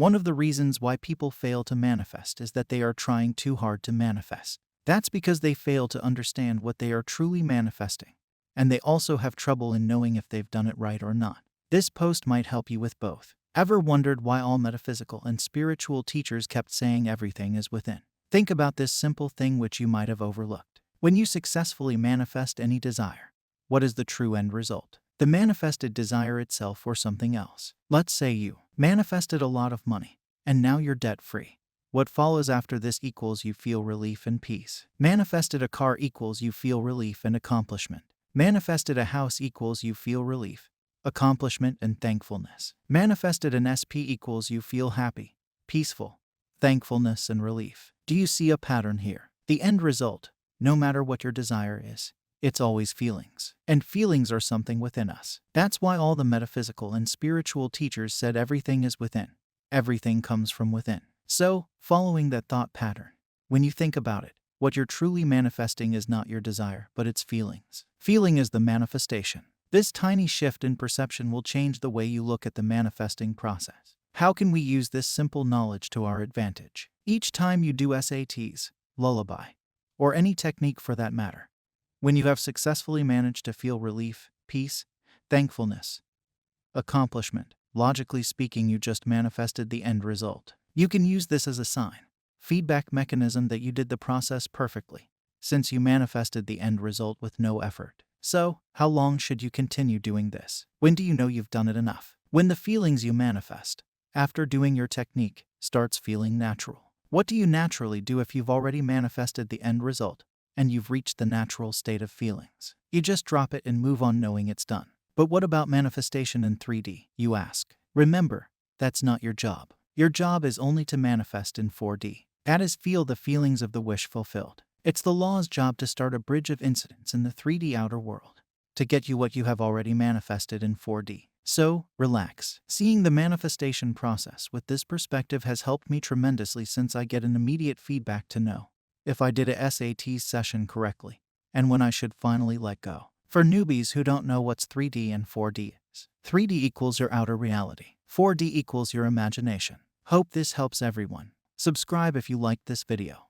One of the reasons why people fail to manifest is that they are trying too hard to manifest. That's because they fail to understand what they are truly manifesting, and they also have trouble in knowing if they've done it right or not. This post might help you with both. Ever wondered why all metaphysical and spiritual teachers kept saying everything is within? Think about this simple thing which you might have overlooked. When you successfully manifest any desire, what is the true end result? The manifested desire itself or something else. Let's say you manifested a lot of money, and now you're debt-free. What follows after this equals you feel relief and peace. Manifested a car equals you feel relief and accomplishment. Manifested a house equals you feel relief, accomplishment, and thankfulness. Manifested an SP equals you feel happy, peaceful, thankfulness, and relief. Do you see a pattern here? The end result, no matter what your desire is, it's always feelings. And feelings are something within us. That's why all the metaphysical and spiritual teachers said everything is within. Everything comes from within. So, following that thought pattern, when you think about it, what you're truly manifesting is not your desire, but it's feelings. Feeling is the manifestation. This tiny shift in perception will change the way you look at the manifesting process. How can we use this simple knowledge to our advantage? Each time you do SATs, lullaby, or any technique for that matter, when you have successfully managed to feel relief, peace, thankfulness, accomplishment, logically speaking, you just manifested the end result. You can use this as a sign, feedback mechanism that you did the process perfectly, since you manifested the end result with no effort. So, how long should you continue doing this? When do you know you've done it enough? When the feelings you manifest, after doing your technique, starts feeling natural. What do you naturally do if you've already manifested the end result, and you've reached the natural state of feelings? You just drop it and move on knowing it's done. But what about manifestation in 3D, you ask? Remember, that's not your job. Your job is only to manifest in 4D. That is, feel the feelings of the wish fulfilled. It's the law's job to start a bridge of incidents in the 3D outer world, to get you what you have already manifested in 4D. So, relax. Seeing the manifestation process with this perspective has helped me tremendously, since I get an immediate feedback to know if I did a SAT session correctly, and when I should finally let go. For newbies who don't know what's 3D and 4D is, 3D equals your outer reality. 4D equals your imagination. Hope this helps everyone. Subscribe if you liked this video.